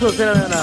তো ছেড়ে দেয় না।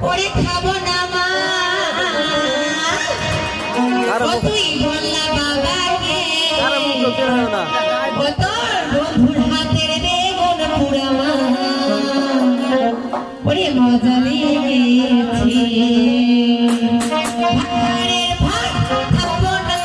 ওরে খাবো না মা ও তুই বললা বাবাকে ও তোর বন্ধুর হাতের বেগুন পুরা মা ওরে মজা লেগেছে ভাতের ভাত খাবো না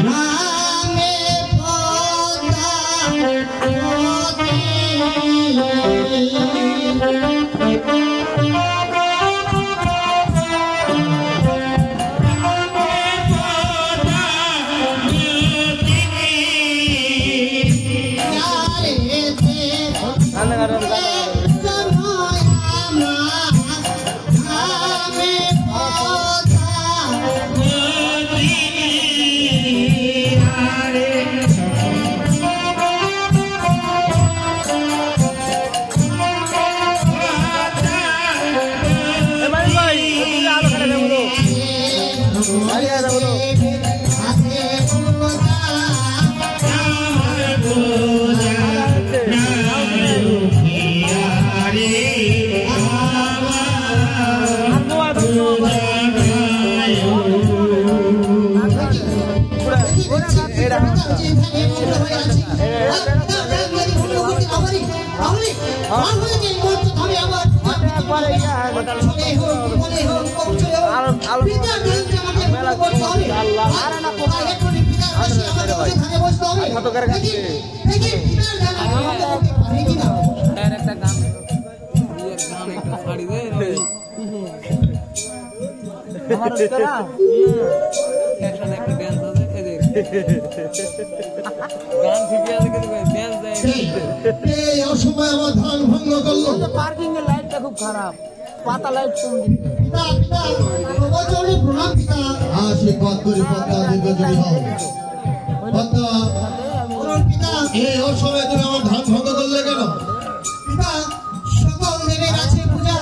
নামে অসময় আমার ধান ভঙ্গ করলো। পার্কিং এর লাইটটা খুব খারাপ, পাতা লাইট কম আশীর্বাদ করি এই অসময়ে তুমি আমার ধান ভঙ্গ করলে কেন? সকল দেবের আছে পূজা,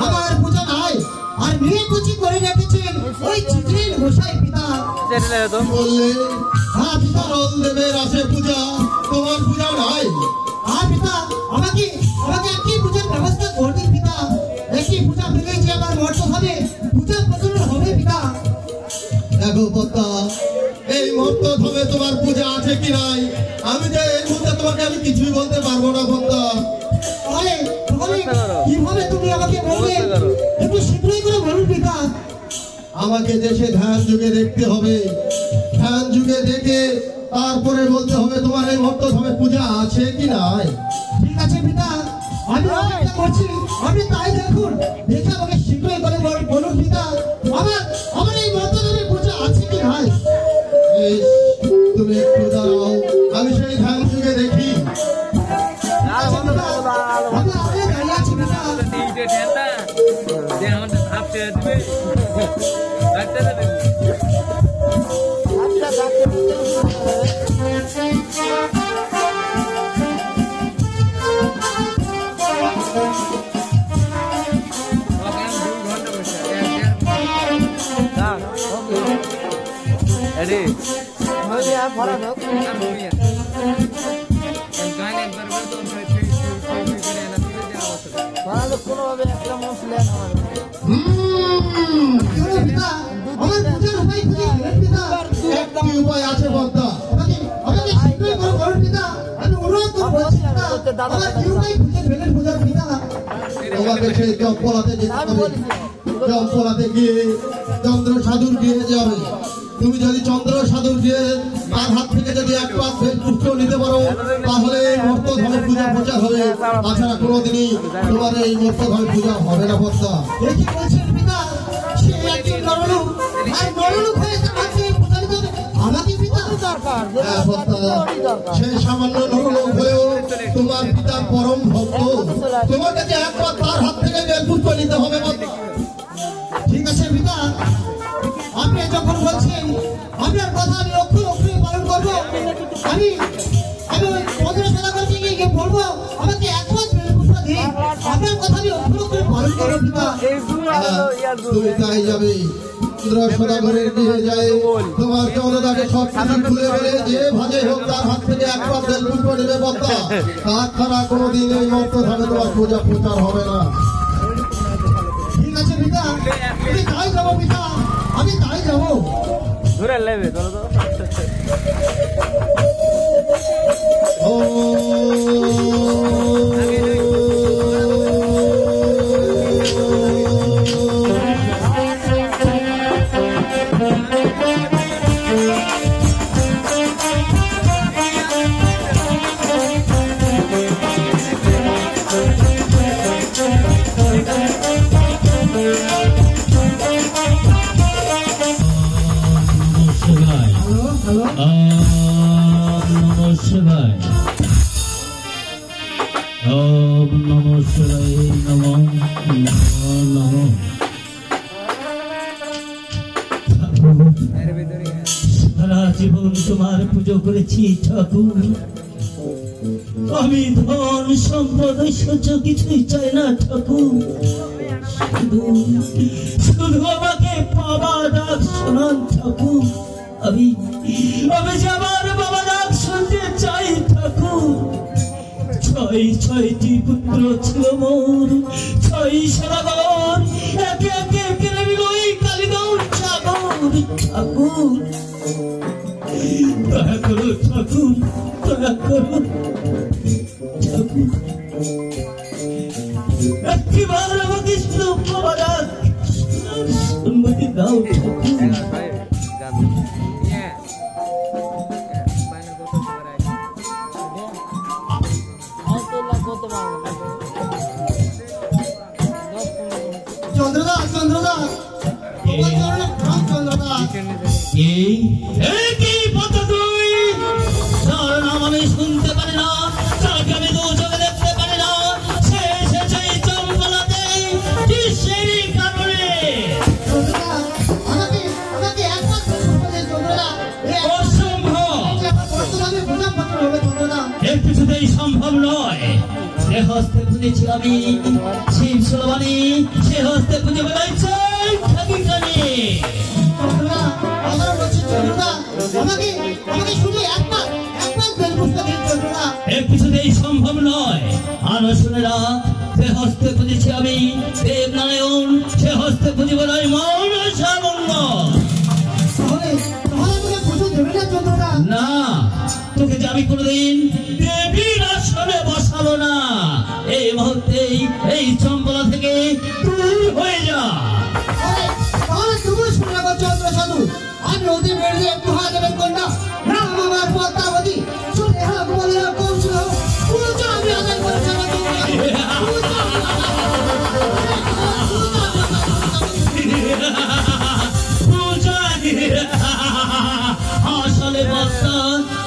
আমার পূজা নাই। আর মেয়ে কুচি করে রেখেছেন ওই চিত্রের গোসাই পিতা বললে সকল দেবের আছে পূজা, তোমার পূজা নাই। আর পিতা আমাকে একটি পূজার ব্যবস্থা করতে পিতা। একটি পূজা পেলে যে আমার মর্ত হবে, পূজা প্রচন্ড হবে পিতা। দেখো পদ্মা, এই মর্ত হবে তোমার পূজা আছে কি নাই আমি যে এই মুহূর্তে তোমাকে আমি কিছুই বলতে পারবো না পদ্মা। কিভাবে তুমি আমাকে বলবে একটু শীঘ্রই করে বলুন পিতা। আমাকে দেশে ধ্যান যুগে দেখতে হবে, ধ্যান যুগে দেখে তারপরে বলতে হবে তোমার এই মর্ত হবে পূজা আছে কি নাই। ঠিক আছে পিতা, আমি অপেক্ষা করছি, আপনি তাই দেখুন, দেখে আমাকে শীঘ্রই করে বলুন পিতা আমার এই মর্ত হবে পূজা আছে কি নাই। তুমি একটু দাঁড়াও, আমি সেই ধ্যান যুগে দেখি। কোনোভাবে একটা মশলা উপায় আছে বলতা তোমাকে সেই জম্পলাতে যেতে হবে। জম্পলাতে গিয়ে চন্দ্র সাধুর গিয়ে যাবে। তুমি যদি চন্দ্র সাধুর গিয়ে তার হাত থেকে যদি এক পাশ পুষ্প নিতে পারো, তাহলে এই মর্তধামে পূজা প্রচার হবে। তাছাড়া কোনোদিনই তোমার এই মর্তধামে পূজা হবে না পদ্মা। সেই সামান্য নরলোক হয়েও তোমার পিতা পরম ভক্ত, তোমাকে যে একবার তার হাত থেকে বেলপুষ্প নিতে হবে। ঠিক আছে পিতা, আপনি যখন বলছেন আপনার কথা আমি অক্ষরে অক্ষরে পালন করবো। আমি চন্দ্র সাধা গিয়ে বলবো আমাকে একবার বেলপুষ্প দিন, আপনার কথা আমি অক্ষরে অক্ষরে পালন করবো পিতা। তুমি তাই যাবে সদাগরের গৃহে যায়, তোমার চন্দ্রদাকে সব কিছু খুলে ফেলে যে ভাজে হোক তার হাত থেকে একবার বেলপুষ্প নেবে বদ্দা। তাছাড়া কোনোদিন এই মর্তধামে তোমার পূজা প্রচার হবে না। ঠিক আছে পিতা, আমি তাই যাবো পিতা, আমি তাই যাবো। ধরে নেবে ও শিবায় ওম নমঃ শিবায় নমঃ নমঃ সারা জীবন তোমার পুজো করেছি ঠাকুর আমি ধন সম্পদ ঐশ্বর্য কিছুই চাই না ঠাকুর শুধু আমাকে বাবা ডাক শোনান ঠাকুর আমি যে আমার বাবা ডাক শুনতে চাই ঠাকুর ছয়টি পুত্র ছিল মোর ছয় সদাগর একে একে কেড়ে নিল এই কালীগৌর সাগর ঠাকুর দয়া করো ঠাকুর দয়া করো ঠাকুর একটিবার আমাকে শুধু বাবা ডাক সম্মতি দাও ঠাকুর চন্দ্রদা চন্দ্রদা তোমার চরণে প্রণাম চন্দ্রদা। এই কি কথা তুই যার নাম আমি শুনতে পারি না যাকে আমি দু চোখে দেখতে পারি না সে এসেছে এই চম্বলাতে কিসের কারণে চন্দ্রদা আমাকে একবার চন্দ্রদা অসম্ভব বর্তমানে বোঝাপত্র হবে চন্দ্রদা। এর কিছুতেই সম্ভব নয় সে হস্তে পুজেছি আমি শিব সুলবানি সে হস্তে পুজে বেড়াইছে থাকি কানে চন্দ্রদা আমার বলছি চন্দ্রদা আমাকে শুধু একবার বেলপুষ্পা দিন চন্দ্রদা। এর কিছুতেই সম্ভব নয় আর শুনেরা সে হস্তে পুজেছি আমি দেবনারায়ণ সে হস্তে পুজে বেড়াই মনসামঙ্গ তাহলে আমাকে পুজো দেবে না চন্দ্রদা? না তোকে যে আমি কোনোদিন দেবীর আসনে বসাবো না এই মুহূর্তেই এই চম্বলা থেকে দূর হয়ে যা তাহলে তুমি শুনে রাখো চন্দ্র সাধু আমি নদী বেরিয়ে একটু হাত দেবেন কন্যা রাম আমার পদ্মাবতী চলে হাত বলে কৌশল পুজো আমি আদায় করে যাবো আসলে বাচ্চা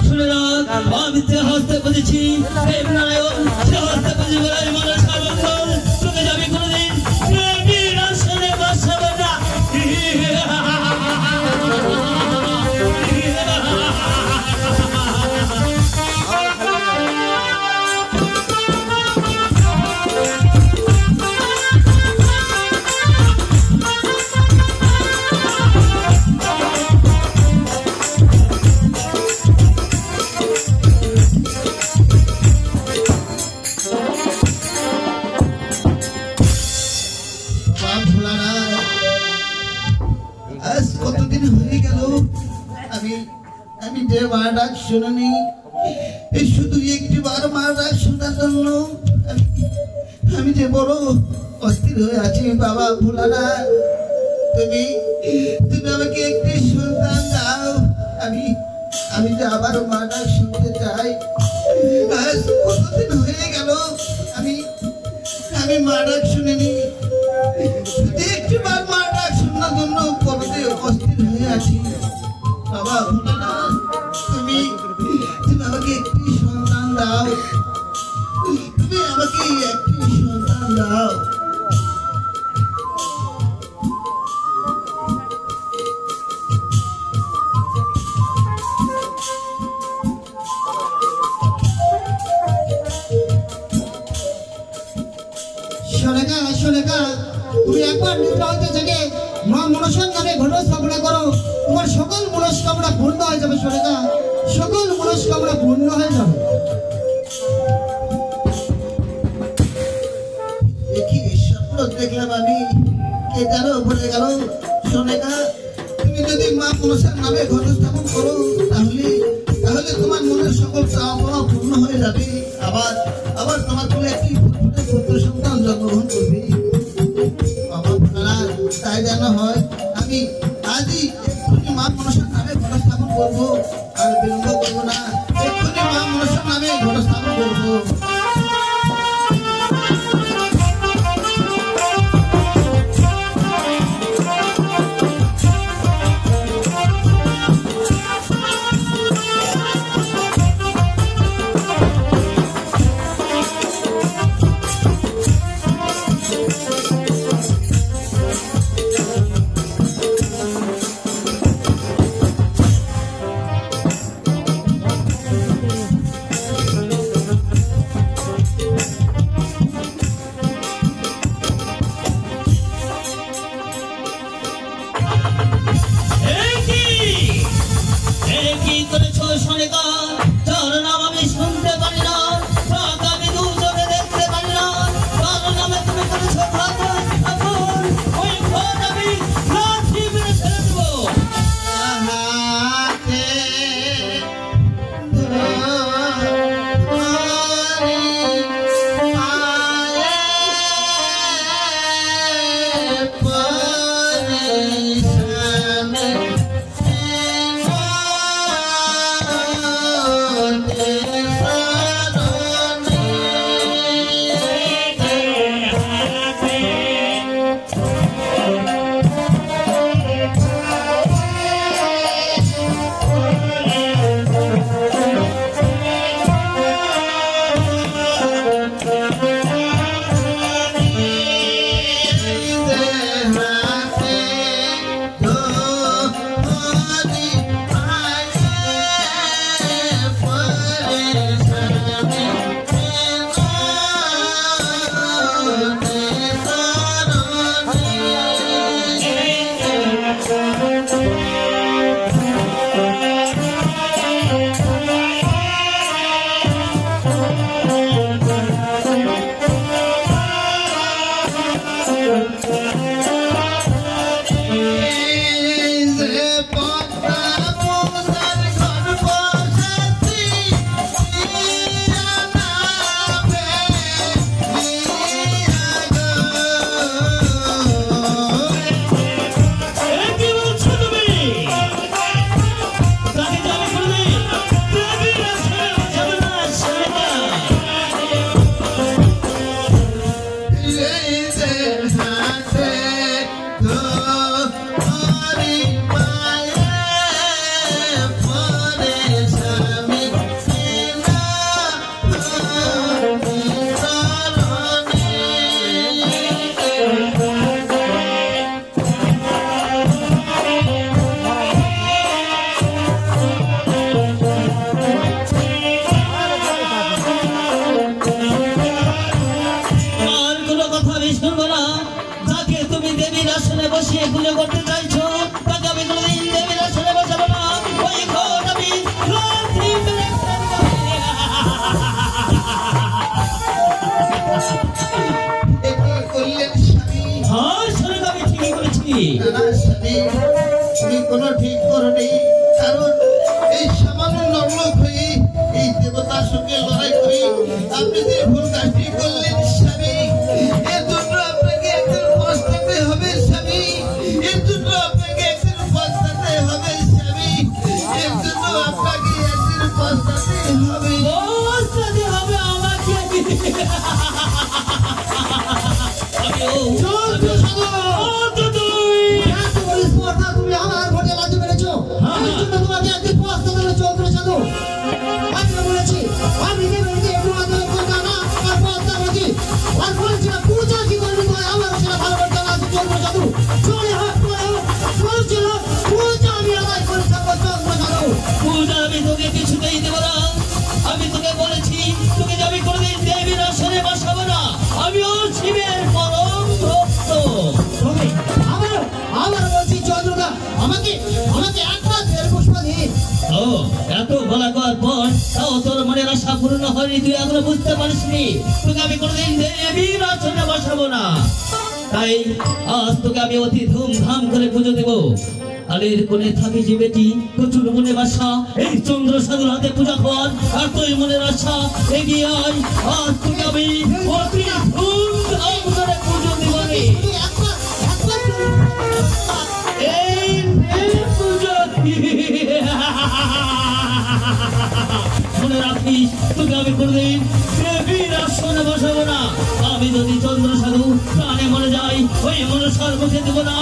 শুনে রাখ আমি তে হস্তে বুঝেছি দেবনারায়ণ সে হস্তে বুঝে বেড়াই মনসামঙ্গল তোকে যাবি কোনোদিন দেবীর আসনে বসাবো না আজ কতদিন হয়ে গেল আমি যে মার ডাক শুনিনি এই শুধু একটি বার মার ডাক শোনার জন্য আমি যে বড় অস্থির হয়ে আছি বাবা ভোলানাথ তুমি আমাকে একটি সন্তান দাও আমি যে আবার মার ডাক শুনতে চাই আজ কতদিন হয়ে গেল আমি মার ডাক শুনিনি একটি বার মার ডাক শোনার জন্য কবে অস্থির হয়ে আছি বাবা ভোলানাথ তুমি আমাকে একটি সন্তান দাও তুমি আমাকে একটি সন্তান দাও সোনেকা তুমি একবার নিদ্রা হইতে থেকে মা মনসার নামে ঘটনা স্থাপনা করো তোমার সকল মনস্কামনা পূর্ণ হয়ে যাবে সোনেকা সকল মনস্কামনা পূর্ণ হয়ে যাবে দেখি স্বপ্ন দেখলাম আমি কে জানো ভুলে গেল সোনেকা তুমি যদি মা মনসার নামে ঘটনা স্থাপন করো তাহলে তোমার মনের সকল চাওয়া পূর্ণ হয়ে যাবে আবার তোমার কোলে একটি পুত্র সন্তান জন্মগ্রহণ করবে তাই যেন হয় আমি আজই মা মনসার নামে ঘটনা স্থাপন করবো আর বিলম্ব করবো না সনেকার যার নাম আমি শুনতে পারি না, তাকে আমি দু চোখে দেখতে পারি না, তার নামে তুমি করেছ ঘাত স্থাপন, ওই ঘর আমি লাঠি মেরে ছেড়ে দেবো। বসিয়ে পুজো করতে চাইছো, তাকে আমি কোনোদিন দেবীর আসনে বসাবো না, ওই ঘর আমি লাঠি মেরে ফেলবো। হ্যাঁ শোনো, আমি ঠিকই করেছি। তুমি কোনো ঠিক করনি, কারণ এই সামান্য নর্মক হয়ে এই দেবতার সঙ্গে লড়াই করে আপনি যে ভুল কাজটি করলেন স্বামী, এর জন্য আপনাকে একদিন পস্তাতে হবে স্বামী, এর জন্য আপনাকে একদিন পস্তাতে হবে স্বামী, এর জন্য আপনাকে একদিন পস্তাতে হবে। পস্তাতে হবে আমাকে। তুমি আমার ঘরে লাথি মেরেছো, আমি তোমাকে একদিন পস্তাতে হবে চৌধুরী সাধু। আমি বলেছি আমি দেবীকে একটু আদর করতাম না, আর পস্তাবতী আর বলেছিলাম পূজা কি করবি তুই, আমার সেটা ভালো করতে না চৌধুরী সাধু। চলে হোক বলছিল পূজা আমি আদায় করে থাকবো চৌধুরী সাধু। পূজা আমি তোকে কিছুতেই দেবো না, আমি তোকে বলেছি তোকে যাবি কোনোদিন দেবীর আসনে বসাবো না, আমিও শিবের পরম ভক্ত। আবার বলছি চন্দ্রদা, আমাকে একবার দেড় পুষ্প দিন। ও এত বলা করার পর তাও তোর মনের আশা পূর্ণ হয়নি, তুই এখনো বুঝতে পারিসনি তোকে আমি কোনোদিন দেবীর আসনে বসাবো না। তাই আজ তোকে আমি অতি ধুমধাম করে পুজো দেবো। আলের কোণে থাকি যে বেটি, প্রচুর মনে বাসা, এই চন্দ্র সাধুর হাতে পূজা কর, আর তুই মনের আশা এগিয়ে আয়, আজ তোকে আমি অতি ধুমধাম করে পুজো দেবো রে। এই পুজো মনে রাখিস তোকে আমি কোনোদিন দেবীর আসনে বসাবো না। আমি যদি চন্দ্র সাধু প্রাণে মরে যাই, ওই মনসার মুখে দেবো না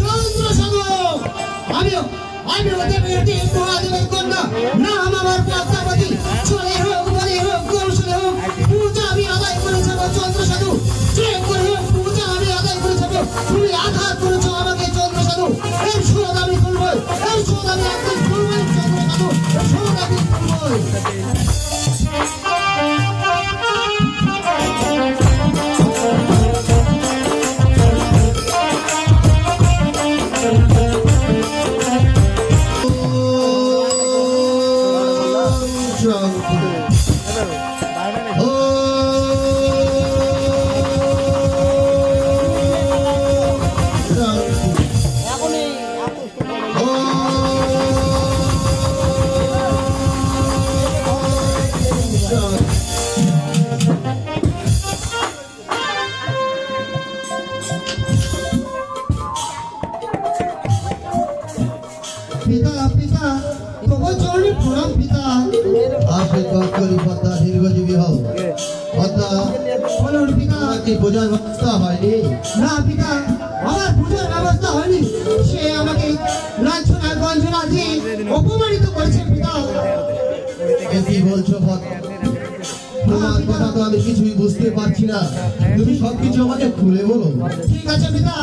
চন্দ্র সাধু। আমি দেবীর মহাদেবের কন্যা, নাম আমার পদ্মাবতী। চলে হোক বলে হোক কৌশলে হোক পূজা আমি আদায় করে যাবো চন্দ্র সাধু। যে করে হোক পূজা আমি আদায় করে যাবো। তুমি আঘাত করেছো আমাকে চন্দ্র সাধু, এর শোধ আমি করবো, এর শোধ আমি একদিন করবোই চন্দ্র সাধু, এর শোধ আমি করবোই। পিতা পিতা তোমার চরণে প্রণাম পিতা। আশীর্বাদ করি পদ্মা দীর্ঘজীবী হও। পদ্মা বলুন পিতা, কি পূজার ব্যবস্থা হয়নি? না পিতা, আমার পূজার ব্যবস্থা হয়নি। সে আমাকে লাঞ্ছনা গঞ্জনা দিয়ে অপমানিত করেছে পিতা। কি বলছো পদ্মা? তোমার কথা তো আমি কিছুই বুঝতে পারছি না, তুমি সবকিছু আমাকে খুলে বলো। ঠিক আছে পিতা,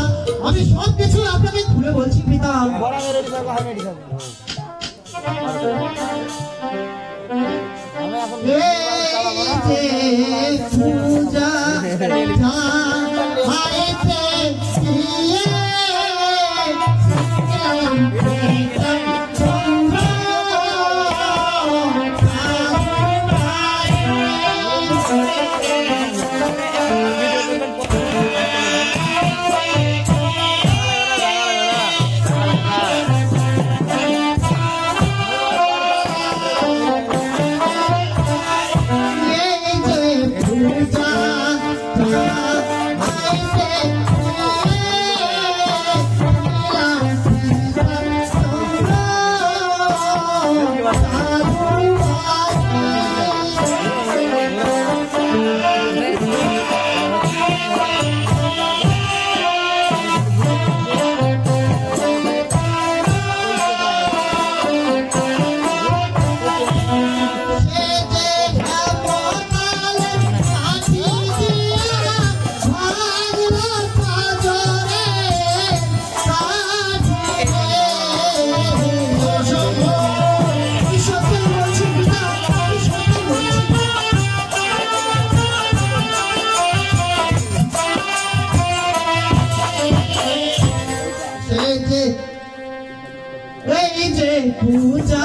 আমি সবকিছু আপনাকে খুলে বলছি পিতা। পূজা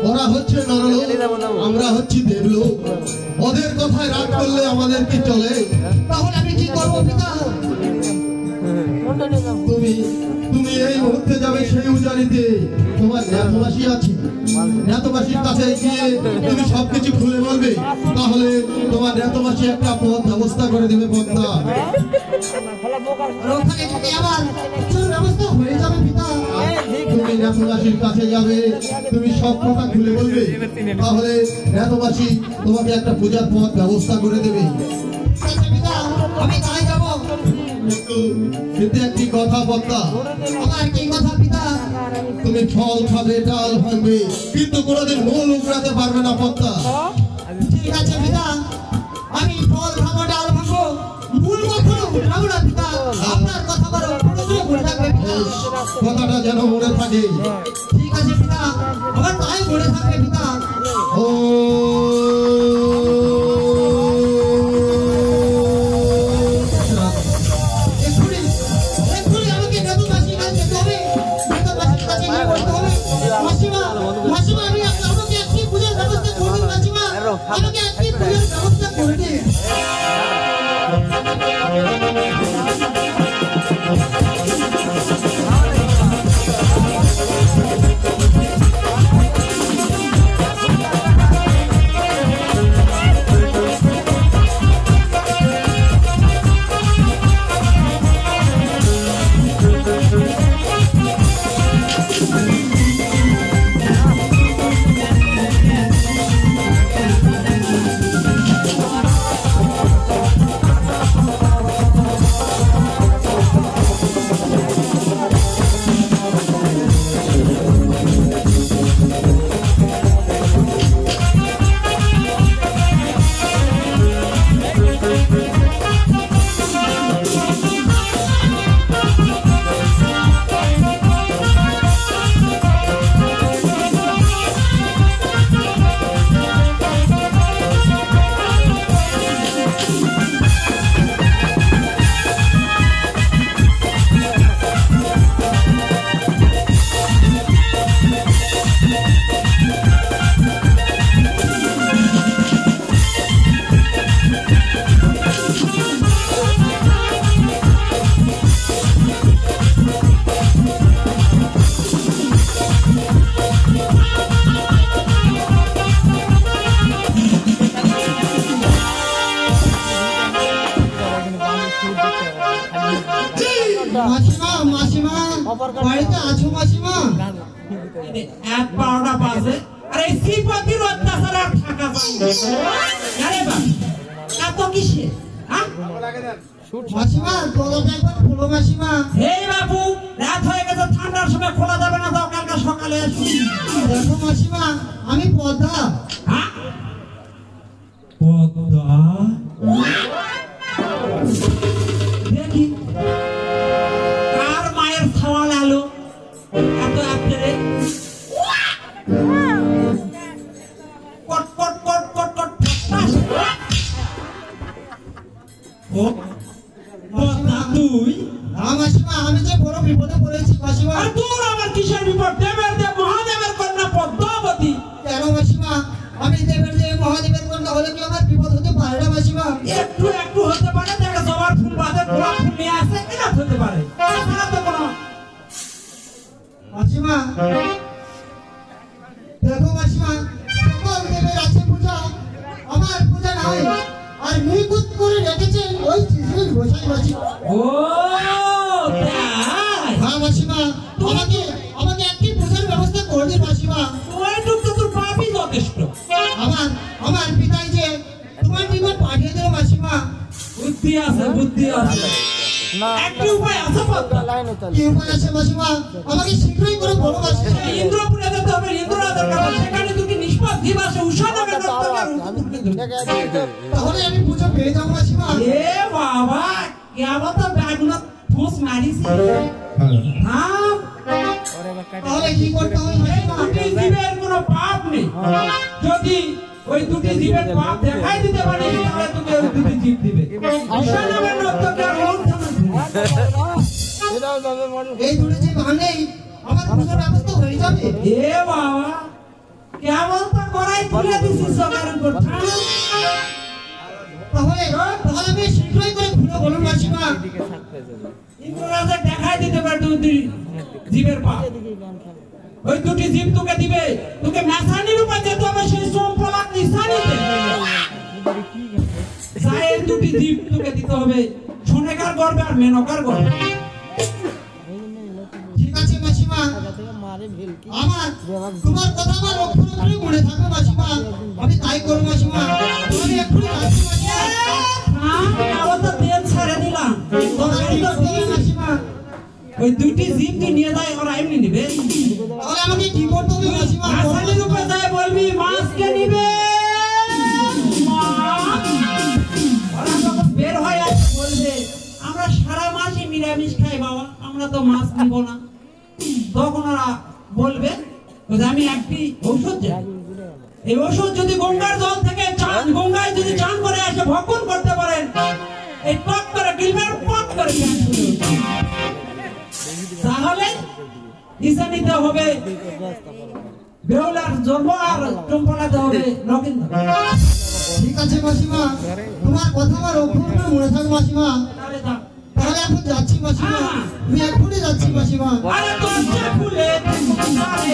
ওরা হচ্ছে নরলোক, আমরা হচ্ছি দেবলোক। ওদের কথায় রাগ করলে আমাদের কি চলে? তাহলে আমি কি করবো পিতা? তুমি এই মুহূর্তে যাবে সেই উজানিতে, তোমার ন্যাতবাসী আছে, ন্যাতবাসীর কাছে গিয়ে তুমি সবকিছু খুলে বলবে, তাহলে তোমার ন্যাতবাসী একটা পথ ব্যবস্থা করে দেবে। পদ্মা হয়ে যাবে পিতা। তুমি ন্যাতবাসীর কাছে যাবে, তুমি সব কথা খুলে বলবে, তাহলে ন্যাতবাসী তোমাকে একটা পূজার পথ ব্যবস্থা করে দেবে। আমি তাই যাবো, কিন্তু একটি কথা পদ্মা। আমার কি কথা পিতা? তুমি ফল খাবে, ডাল ভাঙবে, কিন্তু কোনোদিন মূল উগড়াতে পারবে না পদ্মা। ঠিক আছে পিতা, আমি ফল খাবো, ডাল ভাঙবো, মূল কখনো উঠাবো না পিতা। আপনার কথা বলো, মনে থাকবে কথাটা যেন মনে থাকে। ঠিক আছে পিতা, আমার তাই মনে থাকবে পিতা। ও আমাকে একটি পূজার ব্যবস্থা করে দিন। বাড়িতে আছো মাসিমা? এক 12টা বাজে আর এই শ্রীপতির অত্যাচার আর থাকা যায় আরে বাবা এত কিসে হ্যাঁ মাসিমা দরজাটা একবার খোলো মাসিমা। এই বাবু রাত হয়ে গেছে ঠান্ডার সময় খোলা যাবে না দাও কালকে সকালে আসো দেখো মাসিমা আমি পদ্মা। হ্যাঁ পদ্মা দেখি কার মায়ের সওয়াল আলো এত আপনি কট কট কট কট কট ও পদ্মা তুই মাসিমা আমি যে বড় বিপদে পড়েছি মাসিমা। আর তোর আবার কিসের বিপদ দেবের দেব মহাদেবের কন্যা পদ্মাবতী কেন মাসিমা আমি দেবের দেব মহাদেবের কন্যা হলে কি আমার বিপদ হতে পারে না মাসিমা? একটু একটু হতে পারে দেখা জবার ফুল বাদে গোলাপ ফুল নিয়ে আসে এটা হতে পারে তাছাড়া তো কোনো মাসিমা দেখো মাসিমা সকল দেবের আছে পূজা আমার পূজা নাই আর নিকুত করে রেখেছে ওই শিশুর গোসাই মাসিমা। ও তাই হ্যাঁ মাসিমা আমাকে আমাকে একটি পূজার ব্যবস্থা করে দিন মাসিমা। ওইটুক তো তোর পাপই যথেষ্ট আমার আমার পিতাই যে তোমার নিকট পাঠিয়ে দিল মাসিমা। বুদ্ধি আছে একটি উপায় আছে পদ্মা কি উপায় আছে মাসিমা আমাকে শীঘ্রই করে বলো মাসিমা। ইন্দ্রপুরে যেতে হবে ইন্দ্ররাজের কাছে সেখানে দুটি নিষ্পাপ জীব আছে উষা নামে তাহলে আমি পুজো পেয়ে যাবো মাসিমা। এ বাবা কেবল তো ব্যাগুনা ফুস মারিস হ্যাঁ তাহলে কি করতে হবে মাসিমা? দুটি জীবের কোনো পাপ নেই যদি ওই দুটি জীবের পাপ দেখাই দিতে পারে তাহলে তোকে ওই দুটি জীব দিবে উষা নামে নর্তকে আর এই দুটো যে ভাঙলেই আমার পুজোর ব্যবস্থা হয়ে যাবে। এ বাবা কেবল তো করাই তুলে দিছিস সবার উপর তাহলে তাহলে আমি শীঘ্রই করে ঘুরে বলুন মাসিমা। ইন্দ্ররাজে দেখাই দিতে পারে দুটি জীবের পাপ ওই দুটি জীব তোকে দিবে তোকে মেসানির উপর যেতে হবে সেই সম্পলাক নিশানিতে সায়ের দুটি জীব তোকে দিতে হবে সোনেকার গর্বে আর মেনকার গর্বে ঠিক আছে মাসিমা আমার তোমার কথা আমার অক্ষর অক্ষরে মনে থাকবে মাসিমা। আমি তাই করবো মাসিমা। আমি এক্ষুনি যাচ্ছি মাসিমা। আবার তো তেল ছেড়ে দিলাম তোমার কি করতে হবে মাসিমা? ওই দুটি জীব তুই নিয়ে যায় ওরা এমনি নিবে তাহলে আমাকে কি করতে হবে মাসিমা? মেসানির উপর যায় বলবি মাছকে নিবে ওরা যখন বের হয় আসে বলবে আমরা সারা মাসই নিরামিষ খাই বাবা আমরা তো মাছ নিব না তখন ওরা বলবে আমি একটি ঔষধ চাই এই ঔষধ যদি গঙ্গার জল থেকে চান গঙ্গায় যদি চান করে এসে ভক্ষণ করতে পারেন এই টক করে গিলবেন পক করে তাহলে ইসা নিতে হবে বেহুলার জন্ম আর চম্পলাতে হবে নগেন্দ্র ঠিক আছে মাসিমা তোমার কথা আমার অক্ষর অক্ষরে মনে থাকবে মাসিমা। তাহলে এখন যাচ্ছি মাসিমা। আমি এক্ষুনি যাচ্ছি মাসিমা। আরে তোর ফুলে আরে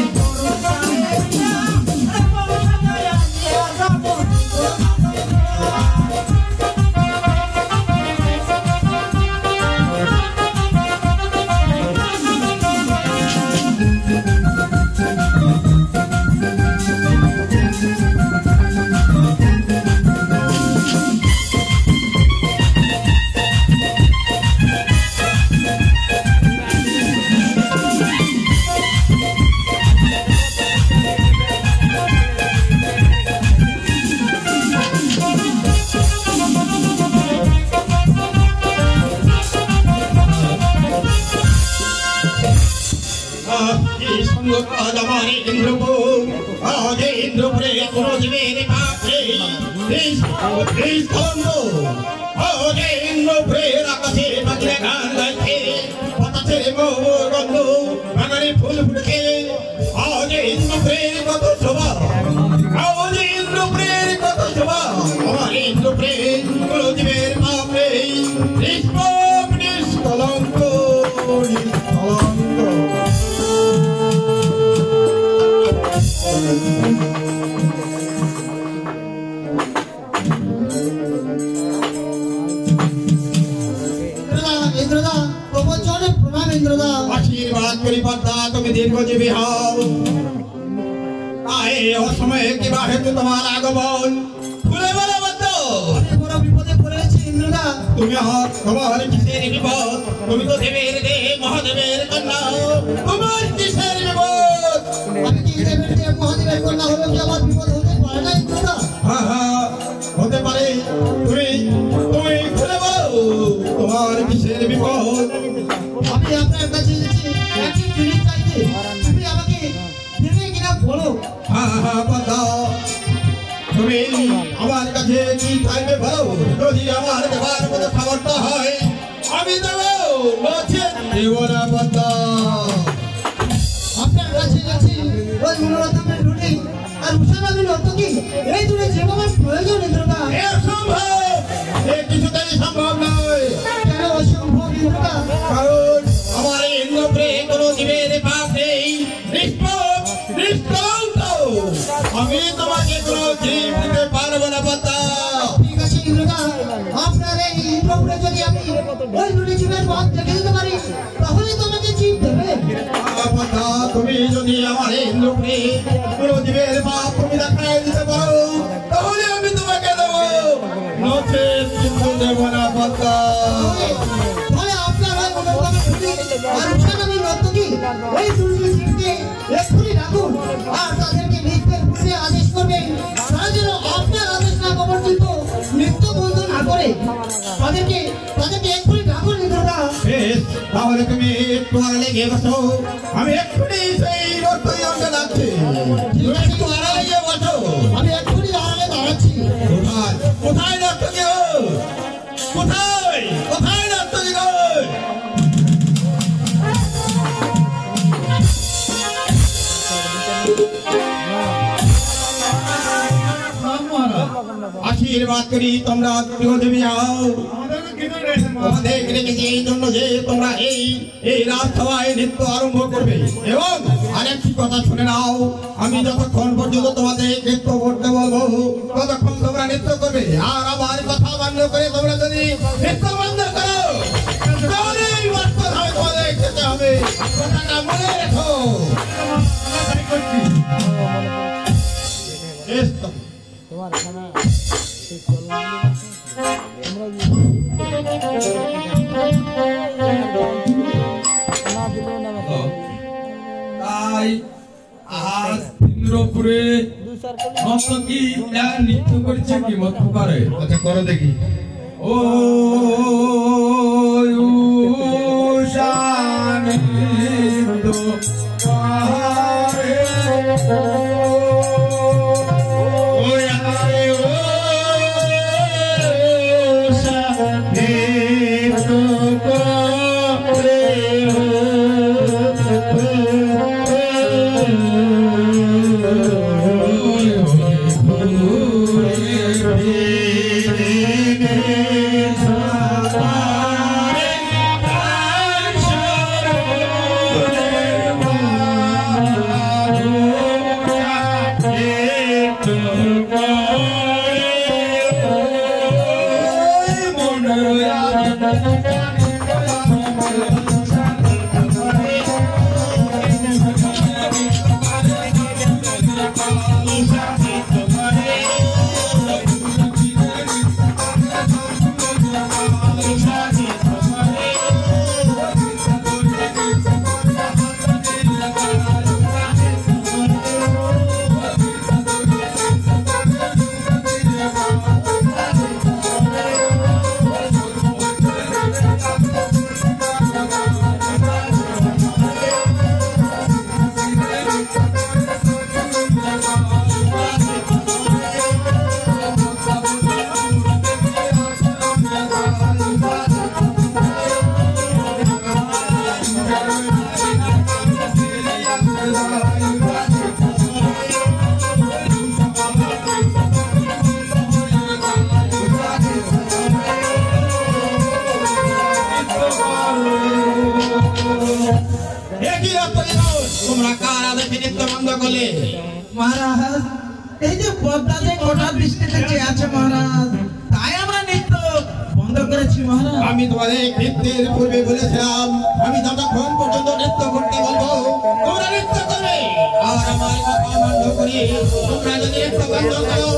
ইন্দ্রদা প্রবচনে প্রণাম ইন্দ্রদা। আশীর্বাদ অসময়ে কিবা হেতু তোমার আগমন খুলে বলো বদ্ধ। বড় বিপদে পড়েছি ইন্দ্রদা। তুমি তোমার কিসের বিপদ? তুমি তো দেবের দেব মহাদেবের কন্যা, তোমার কিসের বিপদ? আমি কি দেবের দেব মহাদেবের কন্যা হলে কি আমার বিপদ হতে পারে না ইন্দ্রদা? হ্যাঁ হ্যাঁ হতে পারে। তুমি তুমি খুলে বলো তোমার কিসের বিপদ? আমি আপনার কাছে এসেছি একটি জিনিস চাইতে, তুমি আমাকে দেবে কিনা বলো। হ্যাঁ হ্যাঁ বলো, তুমি আমার কাছে কি চাইবে বলো। যদি আমার দেবার মতো সামর্থ্য হয় আমি দেবো, নচেৎ দেব না বলো। আপনার কাছে গেছি ওই মনোরথমের রুটি আর উষানামী নর্তকী, এই দুটো যে আমার প্রয়োজন ইন্দ্রদা। অসম্ভব, এ কিছুতেই সম্ভব নয়। কেন অসম্ভব ইন্দ্রদা? কারণ আমার ইন্দ্রপুরে কোনো জীবের পাপ নেই, নিষ্পাপ নিষ্কলঙ্ক। আমি তোমাকে কোনো জীব দিতে পারবো না বদ্ধ। ঠিক আছে ইন্দ্রদা, আপনার এই ইন্দ্রপুরে যদি আমি ওই দুটি জীবের পাপ দেখে দিতে পারি তাহলে তোমাকে জীব দেবে। তুমি যদি আমার ইন্দ্রপুরে কোনো জীবের পাপ তুমি দেখাই দিতে পারো তাহলে আমি তোমাকে দেবো, নচেৎ কিন্তু দেব না বদ্ধ। তাহলে আপনার ওই মনোরথমের রুটি আর উষানামী নর্তকী এই দুটি জীবকে এক্ষুনি রাখুন আর তাদেরকে নৃত্যের পূর্বে আদেশ করবেন তারা যেন আপনার আদেশ না পর্যন্ত নৃত্য বন্ধ না করে। তাদেরকে এক্ষুনি রাখুন ইন্দ্রদা। বেশ, তাহলে তুমি একটু আড়ালে গিয়ে বসো, আমি এক্ষুনি সেই নর্তকীকে ডাকছি। তুমি একটু আড়ালে গিয়ে বসো, আমি এক্ষুনি আড়ালে দাঁড়াচ্ছি। কোথায় কোথায় নর্তকী গো? কোথায় কোথায় নর্তকী গো? আশীর্বাদ করি তোমরা গৃহদেবী যাও। তোমাদের রেখেছি এই জন্য যে তোমরা এই রাজসভায় নৃত্য আরম্ভ করবে। এবং আরেকটি কথা শুনে নাও, আমি যতক্ষণ পর্যন্ত তোমাদের নৃত্য করতে বলবো ততক্ষণ তোমরা নৃত্য করবে। আর আমার কথা মান্য করে তোমরা যদি নৃত্য বন্ধ করো তাহলে এই বাস্তবতায় তোমাদের খেতে হবে। কথাটা মনে রেখো। তোমার খানা তাই আজ ইন্দ্রপুরে নর্তকী নৃত্য করেছে কি মত পারে? আচ্ছা করো দেখি। ও উষানি মহারাজ এই যে পদ্মাতে গোটা বৃষ্টিতে চেয়ে আছে মহারাজ, তাই আমরা নৃত্য বন্ধ করেছি মহারাজ। আমি তোমাদের নৃত্যের পূর্বে বলেছিলাম আমি যতক্ষণ পর্যন্ত নৃত্য করতে বলবো তোমরা নৃত্য করবে। আর আমার কথা বন্ধ করে তোমরা যদি একটু বন্ধ করো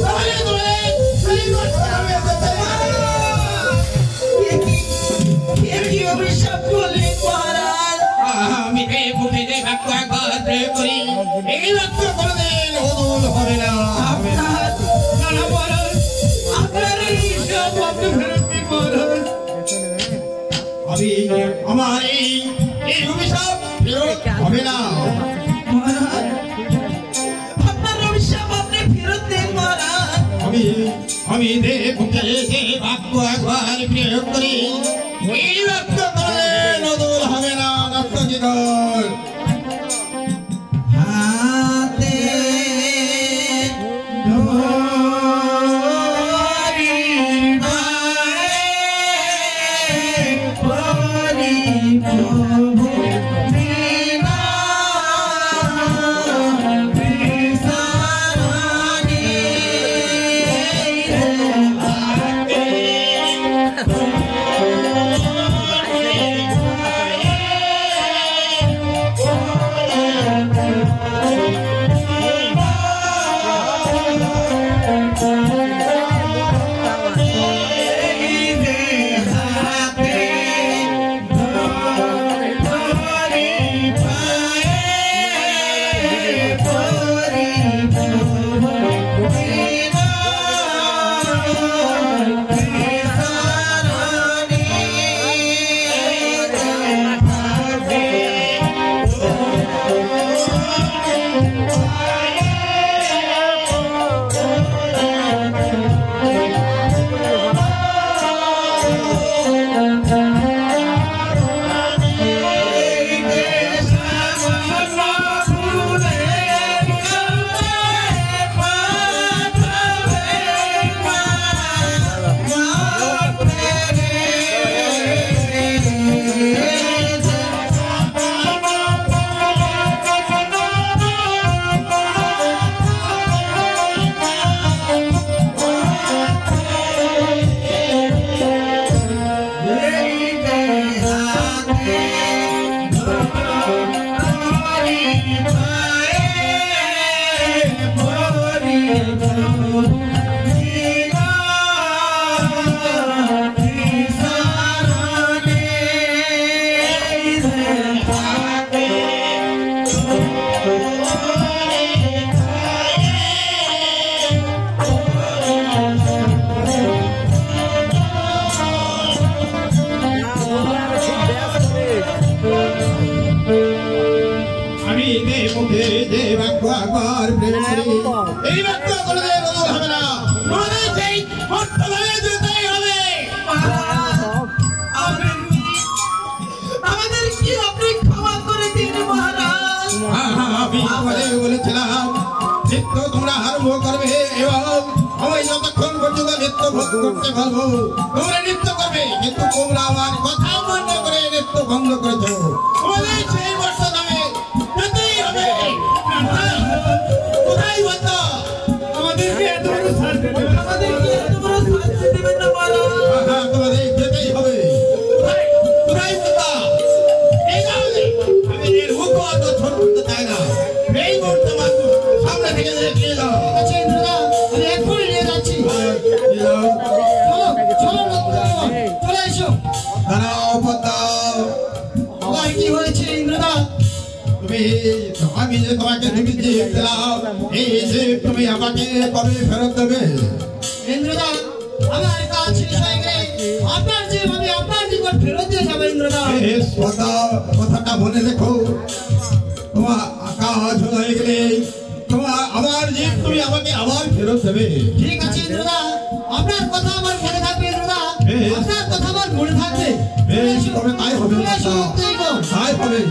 তাহলে তুমি সেই বর্তমানে যেতে কি অভিশাপ বলে মহারাজ আমি এই বুকে যে বাক্য একবার প্রয়োগ করি এই বাক্য কোনোদিন অদূর হবে না আপনার এই সব আপনি ফেরত দিন মহারাজ আমি আমার এই অভিশাপ ফেরত হবে না মহারাজ আপনার অভিশাপ আপনি ফেরত দিন মহারাজ আমি বুকে যে বাক্য একবার প্রয়োগ করি এই বাক্য কোনোদিন অদূর হবে না নর্তকীগণ হাতে তোমরা আরম্ভ করবে এবং আমি যতক্ষণ পর্যন্ত নৃত্য করতে পারবো তোমরা নৃত্য করবে কিন্তু তোমরা আমার কথা বন্ধ করে নৃত্য বন্ধ করেছো তোমাদের সেই বর্ষ নামে যেতেই হবে কোথায় বন্ধ আমাদেরকে এত বড় শাস্তি দেবেন না তোমাদের যেতেই হবে কোথায় বন্ধ এই কারণে আমি নির্ভুক অত ছোট করতে চাই না এই মুহূর্তে সামনে থেকে নিয়ে যাও আচ্ছা ইন্দ্রদা আমি এক্ষুনি নিয়ে যাচ্ছি চলে এসো দাঁড়াও পদ্মা কি হয়েছে ইন্দ্রদা আমি যে তোমাকে দিলাম এই যে তুমি আমাকে কবে ফেরত দেবে ইন্দ্রদা আমার কাজ শেষ হয়ে গেলে আপনার যে আমি আপনার জীবন ফেরত দিয়ে যাবো ইন্দ্রদা কথাটা মনে রেখো তোমার কাজ হয়ে গেলে তোমার আমার যে তুমি আমাকে আবার ফেরত দেবে ঠিক আছে ইন্দ্রদা আপনার কথা আমার মনে থাকবে ইন্দ্রদা আপনার কথা আমার মনে থাকবে বেশ তবে তাই হবে তাই হবে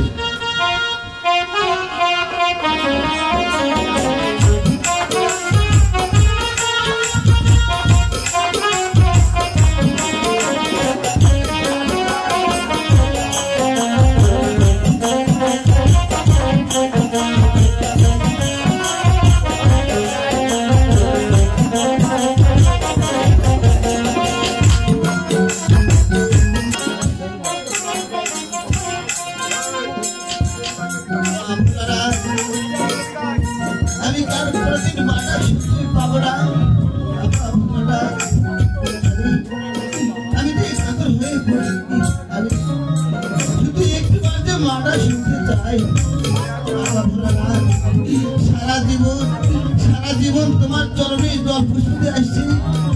সারা জীবন তোমার চরণে জল পুষ্পিতে আসছি,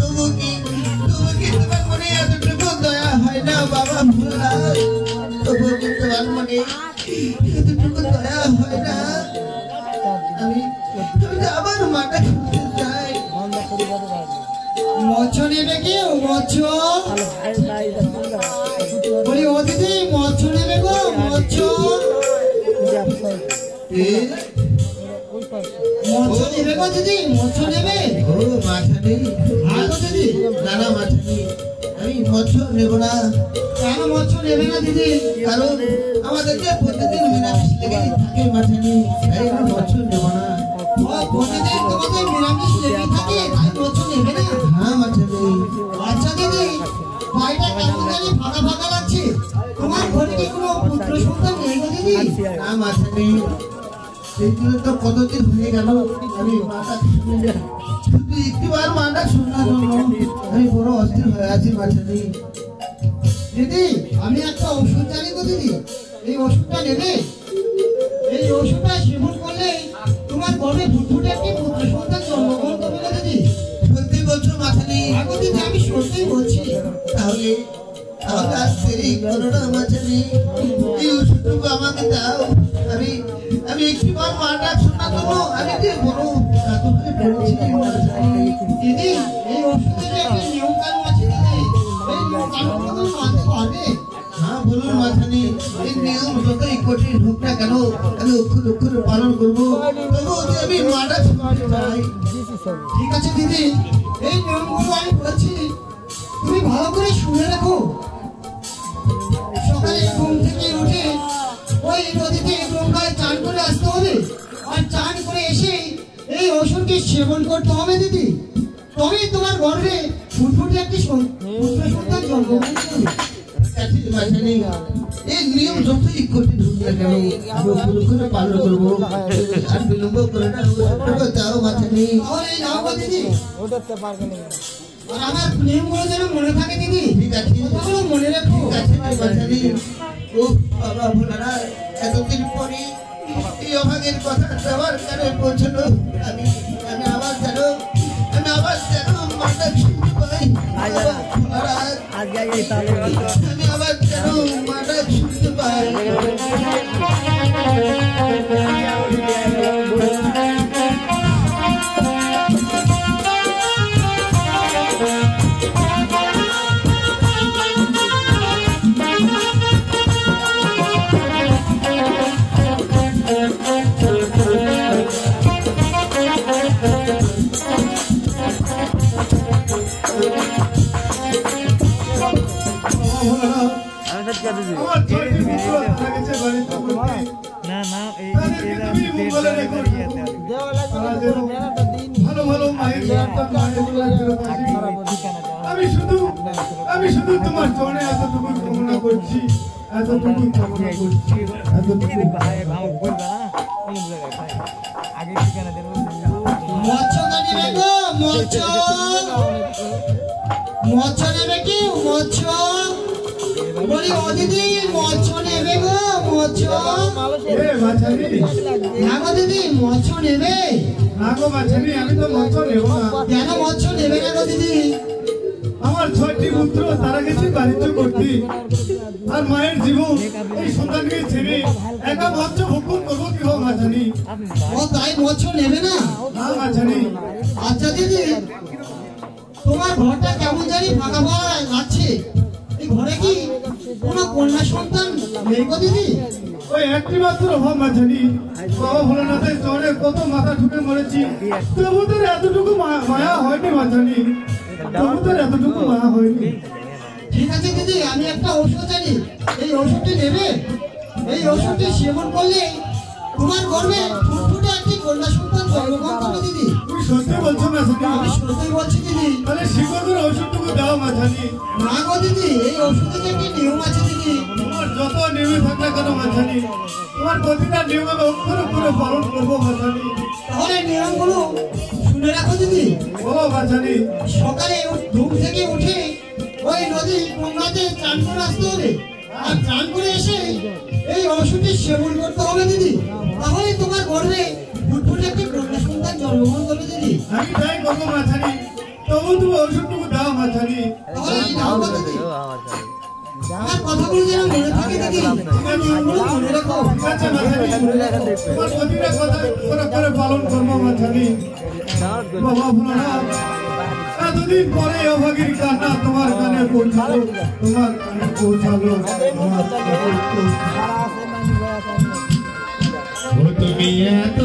তবু কি তোমার মনে এতটুকু দয়া হয় না বাবা ভোলানাথ? তবু কি তোমার মনে এতটুকু দয়া হয় না? আমি আবার মাটা খুঁজতে চাই। মৎস্য নেবে কেউ? মৎস্য বলি ও দিদি, মৎস্য নেবে গো? মৎস্য মৎস্য নেবে গো দিদি? মৎস্য নেবে? ও মাঠানি, দিদি নানা মাঠানি, আমি মৎস্য নেব না। কেন মৎস্য নেবে না দিদি? কারণ আমাদেরকে প্রতিদিন নিরামিষ লেগেই থাকে মাঠানি, তাই আমি মৎস্য নেব না। প্রতিদিন তোমাদের নিরামিষ লেগে থাকে, তাই মৎস্য নেবে না? হ্যাঁ মাঠানি। আচ্ছা দিদি, বাড়িটা কেমন জানি ফাঁকা ফাঁকা লাগছে, তোমার ঘরে কি কোনো পুত্র সন্তান নেই গো দিদি? না মাঠানি, সেইগুলো তো কতদিন হয়ে গেল আমি মাটা শুধু একটিবার মাটা শোনার জন্য আমি বড় অস্থির হয়ে আছি মাঠানি। দিদি আমি একটা ওষুধ জানি গো দিদি, এই ওষুধটা নেবে? এই ওষুধটা সেবন করলে তোমার গর্ভে ফুটফুটে একটি পুত্র সন্তান জন্মগ্রহণ করবে গো দিদি। সত্যি বলছো মাঠানি? আগো দিদি আমি সত্যিই বলছি। তাহলে আর দেরি করো না মাঠানি, এই ওষুধটুকু আমাকে দাও। আমি একটিবার মাটা শোনার জন্য আমি যে বড় কাতর হয়ে পড়েছি মাঠানি। দিদি এই ওষুধের একটা নিয়ম কানুন আছে দিদি, এই নিয়ম কানুনগুলো মানতে পারবে? হ্যাঁ বলুন মাঠানি, এই নিয়ম যতই কঠিন হোক না কেন আমি অক্ষরে অক্ষরে পালন করবো, তবুও যে আমি মাটা শুনতে চাই। ঠিক আছে দিদি, এই নিয়মগুলো আমি বলছি, তুমি ভালো করে শুনে রাখো। সকালে ঘুম থেকে উঠে ওই নদীতে গঙ্গায় চান করে আসতে হবে, আর চান করে এসে এই ওষুধটি সেবন করতে হবে দিদি। তবেই তোমার গর্ভে ফুটফুটে একটি পুত্র সন্তান জন্মগ্রহণ করবে। মাঠানি, এই নিয়ম যতই কঠিন হোক না কেন আমি অক্ষরে অক্ষরে পালন করবো, আর বিলম্ব করে না। দাও মাঠানি। তাহলে যাও গো দিদি, আর আমার নিয়মগুলো যেন মনে থাকে দিদি, ঠিক আছে, কথাগুলো মনে রেখো। ঠিক আছে মাঠানি। ও বাবা ভোলানাথ, এতদিন পরে এই অভাগের কথা দেওয়ার কারণে পৌঁছলো। আমি আবার যেন মাটা শুনতে পাই। ভোলানাথ, আমি আবার যেন মাটা শুনতে পাই। আমি শুধু তোমার চরণে এতটুকু কামনা করছি, এতটুকু কামনা করছি, এতটুকু। মৎস্য নেবে গো? মৎস্য নেবে কি? মৎস্য বলি ও দিদি, মৎস্য নেবে গো? মৎস্য হ্যাঁ গো দিদি, মৎস্য নেবে? না গো মাঝারি, আমি তো মৎস্য নেব না। কেন মৎস্য নেবে না গো দিদি? আমার 6টি পুত্র, তারা গেছে বাণিজ্য করতে, আর মায়ের জীবন এই সন্তানকে ছেড়ে একা মৎস্য ভক্ষণ করবো কি হোক মাঝারি? ও তাই মৎস্য নেবে না? না মাঝারি। আচ্ছা দিদি, তোমার ঘরটা কেমন জানি ফাঁকা ফাঁকা লাগছে, এই ঘরে কি কোনো কন্যা সন্তান নেই গো দিদি? ওই একটি মাত্র অভাব মাঝারি। বাবা ভোলানাথের চরে কত মাথা ঠুকে মরেছি, তবু তোর এতটুকু মায়া হয়নি মাঝারি, তবু তোর এতটুকু মায়া হয়নি। ঠিক আছে দিদি, আমি একটা ওষুধ জানি, এই ওষুধটি নেবে? এই ওষুধটি সেবন করলে তোমার গর্ভে ফুটফুটে একটি কন্যা সন্তান জন্মগ্রহণ করবে দিদি। তুমি সত্যি বলছো মাঝারি? আমি সত্যি বলছি দিদি। তাহলে শিকড়ের ওষুধটুকু দাও মাঝারি। না গো দিদি, এই ওষুধের একটি নিয়ম আছে দিদি। তোমার যত নিয়মে থাক না কেন মাঝারি, তোমার প্রতিটা নিয়ম আমি অক্ষরে অক্ষরে পালন করবো মাঝারি। তাহলে নিয়মগুলো শুনে রাখো দিদি। বলো মাঝারি। সকালে ঘুম থেকে উঠে ওই নদী গঙ্গাতে চান করে আসতে হবে, আর চান করে এসে এই ওষুধটি সেবন করতে হবে দিদি। তাহলে তোমার গর্ভে ফুটফুটে একটি কন্যা মাঝারি তাহলে এই নাও মাঝারি আর কথাগুলো যেন মনে থাকে নাকি মনে রাখো ঠিক আছে মাঝারি তোমার প্রতিটা কথা করে পালন করবো মাঝারি বাবা ভোলানাথ এতদিন পরে অভাগীর কান্না তোমার কানে পৌঁছালো তুমি এত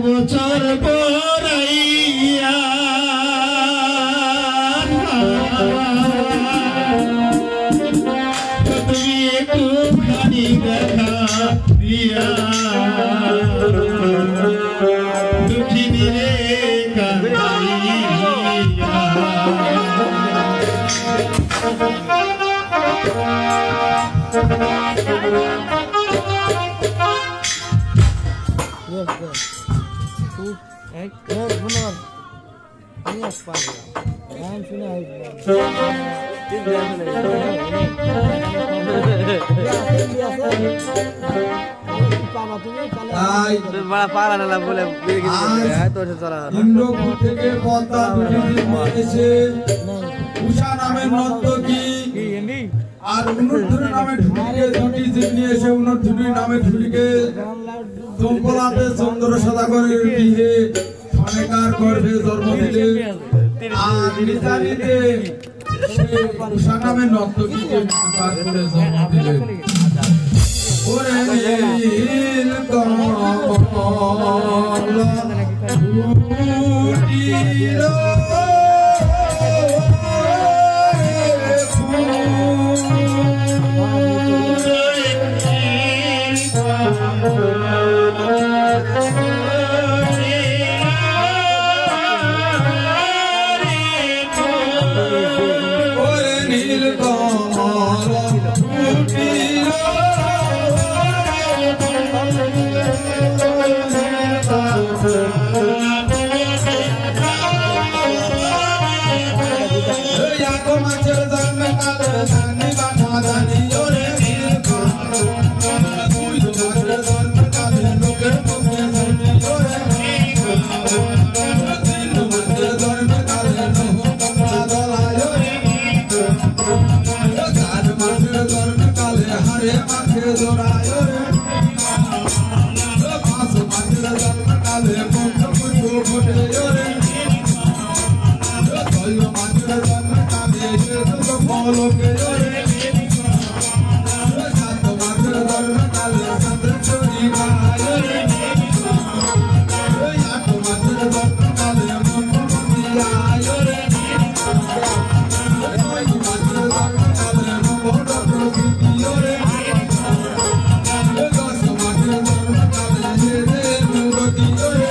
বছর পরাইয়া তুমি একটু খানি দেখা দিয়া দুঃখিনী রে কাঁদাইয়া ইন্দ্রপুর থেকে পদ্মা এসে উষা নামের নর্তকী আর উন্নতধুরী নামে ঢুলিকে দুটি জিম্নি এসে উন্নতধুরী নামে ঢুলিকে চম্পলাতে চন্দ্র সদাগরের গৃহে অনেকার গর্ভে জন্ম দিলে আর নিজারিতে উষা নামের নর্তকীকে পার করে জন্ম দিলেন। ওরে নীল কমল ফুটিল ওরে নীল কমল ফুটিল মাছের জন্মে কালে জানি বানা জানি ওরে নীল কমল মাছের জন্মে কালে লোকের মুখে জন্মে ওরে মাছের জন্মে কালে মাছের জন্মে কালে হারে মাখে জোড়ায় মাছের জন্মে কালে মুখ ফুটে ওরে মাছের জন্মে কালে লোকে ওরে মাছের জন্মে কালে সাথে চুরি গায় ওরে মাছের জন্মে কালে মন দিয়ায় ওরে মাছের জন্মে কালে মোহন প্রকৃতি ওরে মাছের জন্মে কালে মুরতি ওরে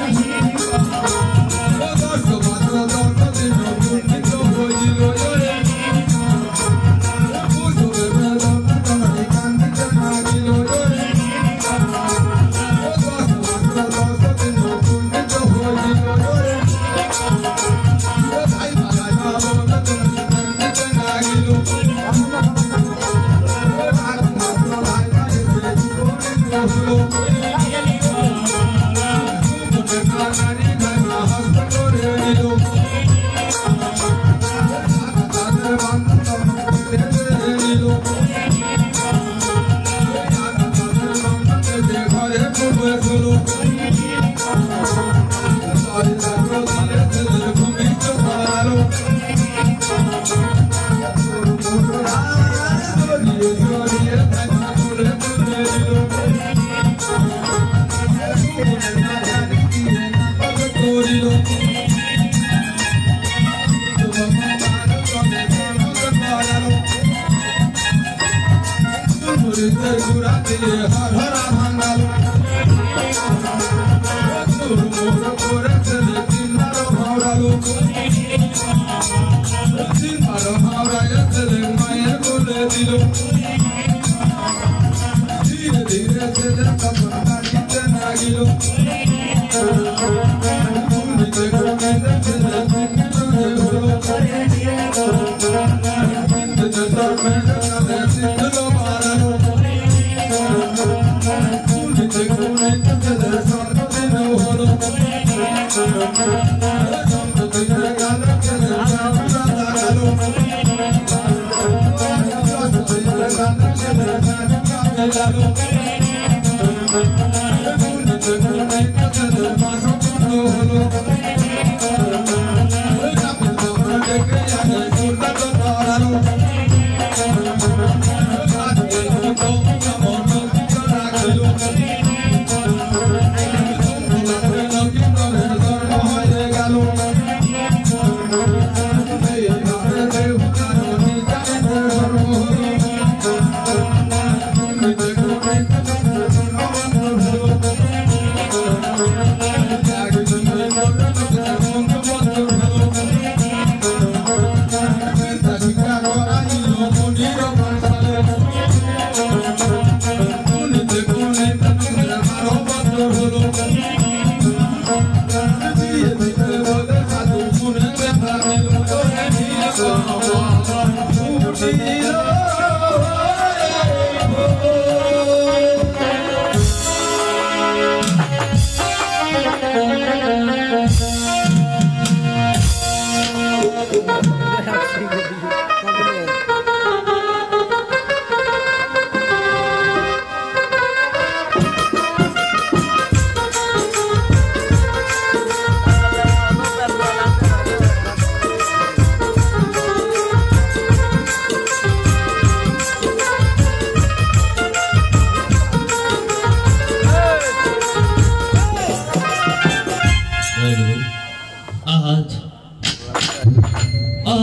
Hello.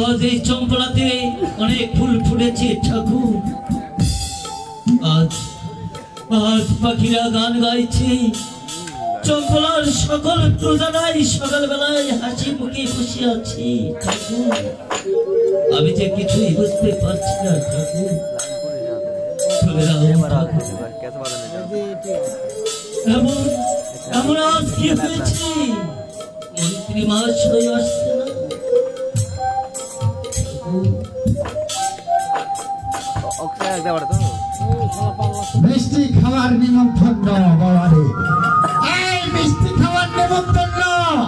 আজ এই চম্পলাতে অনেক ফুল ফুটেছে ঠাকুর। আজ আজ পাখিরা গান গাইছে, চম্পলার সকল প্রজারাই সকালবেলায় হাসি মুখে বসে আছে ঠাকুর। আমি যে কিছুই বুঝতে পারছি না ঠাকুর। এমন এমন আজ কি হয়েছে? মন্ত্রী মহাশয় আসছে না? মিষ্টি খাওয়ার নিমন্ত্রণ বাবারে, এই মিষ্টি খাওয়ার নিমন্ত্রণ,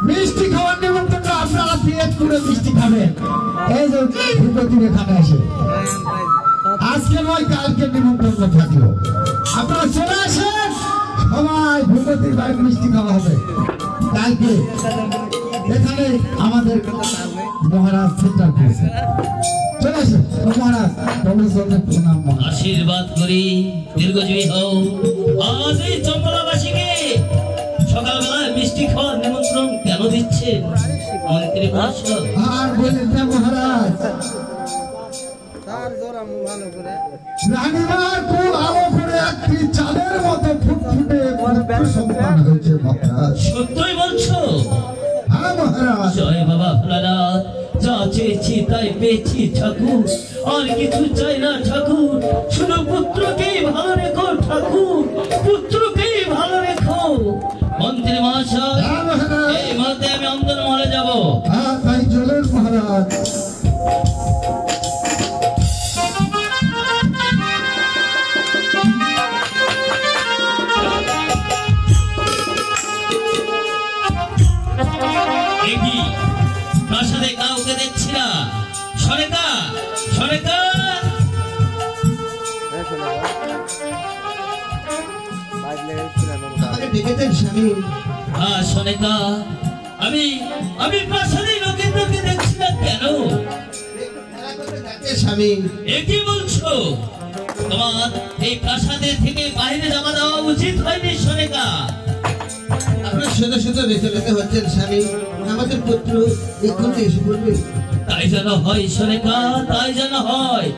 মিষ্টি খাওয়ার নিমন্ত্রণ। আপনারা পেট পুরো মিষ্টি খাবেন। এই যে ভূপতির এখানে আসে, আজকে নয় কালকে নিমন্ত্রণ থাকলো। আপনারা চলে আসেন, সবাই ভূপতির বাড়ির মিষ্টি খাওয়া হবে কালকে। এখানে আমাদের মহারাজ সেন্টার করেছে। চলে আসেন মহারাজ, প্রণাম। আশীর্বাদ করি দীর্ঘজীবী হও। আজ এই চম্পলাবাসীকে সকালবেলায় মিষ্টি খাওয়ার নিমন্ত্রণ কেন দিচ্ছে মন্ত্রী মহাশয়? আর বলেন না মহারাজ, রানীমার খুব আলো করে একটি চালের মতো ফুটফুটে সন্তান হয়েছে মহারাজ। সত্যই বলছো? হ্যাঁ মহারাজ। জয় বাবা ভোলানাথ, যা চেয়েছি তাই পেয়েছি ঠাকুর, আর কিছু চাই না ঠাকুর। শুধু পুত্রকেই ভালো রেখো ঠাকুর, পুত্রকেই ভালো রেখো। মন্ত্রী মহাশয়, এই মুহূর্তে আমি অন্দর মহলে যাব। হ্যাঁ তাই চলেন মহারাজ। প্রাসাদে কাউকে দেখছি না। সরেকা সরেকা, সরেকা, আমি আমি প্রাসাদে লোকেন্দ্রকে দেখছি না কেন? স্বামী কি বলছো? তোমার এই প্রাসাদে থেকে বাইরে জমা দেওয়া উচিত হয়নি সরেকা। আপনার শুধু শুধু বেঁচে বেঁচে হচ্ছেন স্বামী। আমাদের পুত্র এক্ষুনি এসে পড়বে। তাই যেন হয় সরেকা, তাই যেন হয়।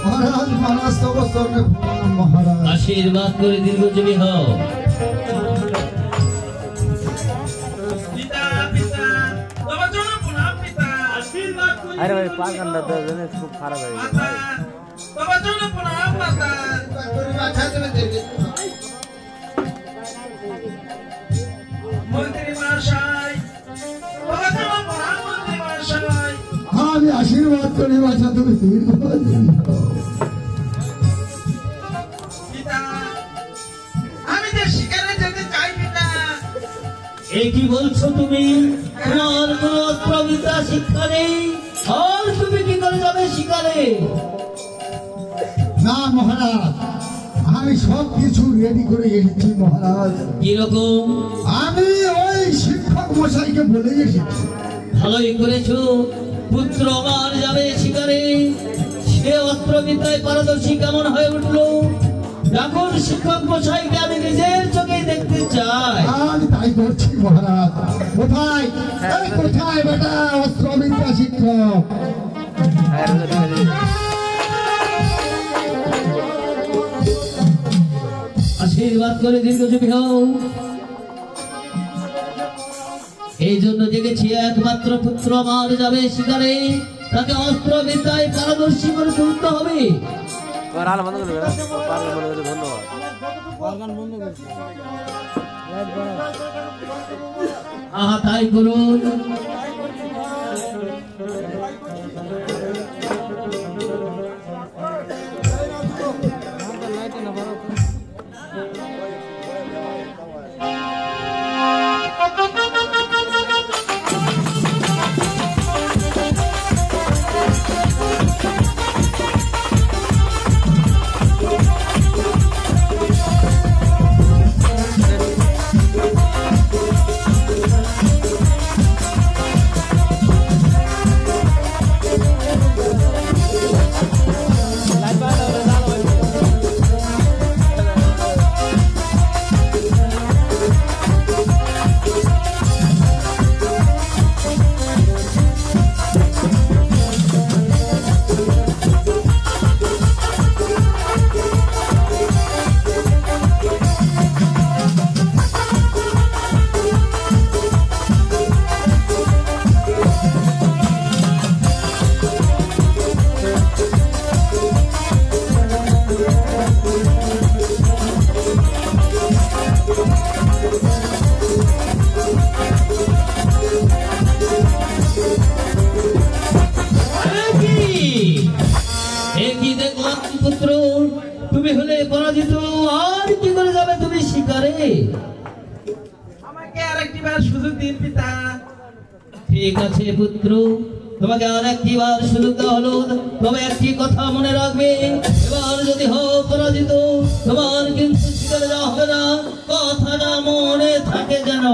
মহারাজ মহারাজ তব চরণে প্রণাম মহারাজ। আশীর্বাদ করে দীর্ঘজীবী হও। আরে ভাই পাঁচ ঘন্টা তো খুব খারাপ হয়ে গেছে। আমি আশীর্বাদ করি বাছা, তুমি দীর্ঘজীবী হও। পিতা কি বলছো তুমি? তোমার কোন অস্ত্রবিদ্যা শিক্ষা নেই, আর তুমি কি করে যাবে শিকারে? না মহারাজ, আমি সব কিছু রেডি করে এসেছি মহারাজ। কিরকম? আমি ওই শিক্ষক মশাইকে বলে এসেছি। ভালোই করেছো, পুত্র আমার যাবে শিকারে। সে অস্ত্রবিদ্যায় পারদর্শী কেমন হয়ে উঠলো, এখন শিক্ষক মশাইকে আমি নিজের চোখে দেখতে চাই। আমি তাই করছি মহারাজ। কোথায় কোথায় বেটা অস্ত্রবিদ্যা শিক্ষক? আশীর্বাদ করে দীর্ঘজীবী হও। এই জন্য জেগেছি, একমাত্র পুত্র আমার যাবে শিকারে, তাকে অস্ত্রবিদ্যায় পারদর্শী করে তুলতে হবে। আহা তাই করুন। পুত্র তুমি হলে পরাজিত, আর কি করে যাবে তুমি শিকারে? আমাকে আরেকটি বার সুযোগ দিন পিতা। ঠিক আছে পুত্র, তোমাকে আরেকটি বার সুযোগ দেওয়া হলো, তবে একটি কথা মনে রাখবে, এবার যদি হও পরাজিত, তোমার কিন্তু শিকারে যাওয়া হবে না, কথাটা মনে থাকে যেন।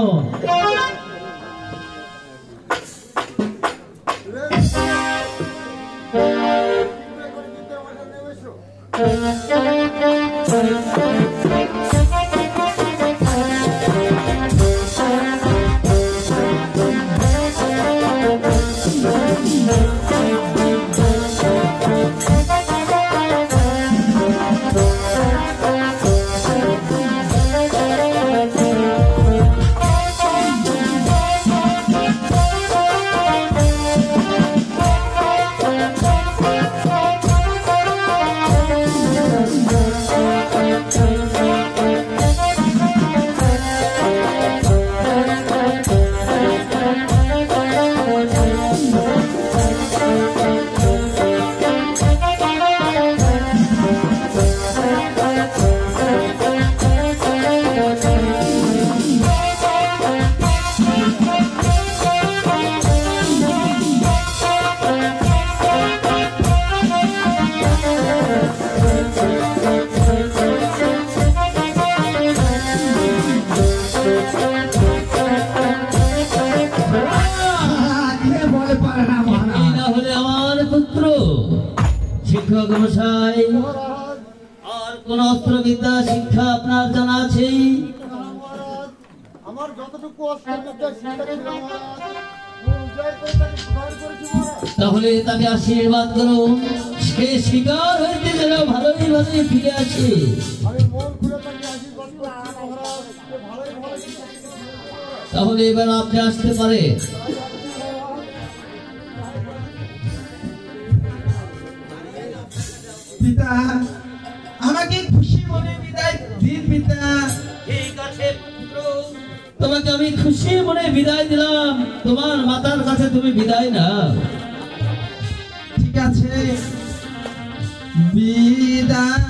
শিক্ষক মশাই, আর কোন অস্ত্রবিদ্যা শিক্ষা আপনার জানা আছে? আমার যতটুকু অস্ত্রবিদ্যা শিক্ষা ছিল তাহলে তাকে আশীর্বাদ করুন, সে শিকার হইতে যেন ভালোই ভালোই ফিরে আসে। আমি মন খুলে তাকে আশীর্বাদ করছি মহারাজ, ভালোই ভালো। তাহলে এবার আপনি আসতে পারে। পিতা, আমাকে খুশি মনে বিদায় দিন পিতা। ঠিক আছে পুত্র, তোমাকে আমি খুশি মনে বিদায় দিলাম, তোমার মাতার কাছে তুমি বিদায় নাও। ঠিক আছে, বিদায়।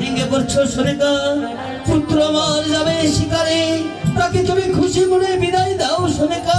ভেঙে পড়ছো সোনিকা, পুত্র আমার যাবে শিকারে, তাকে তুমি খুশি মনে বিদায় দাও সোনিকা।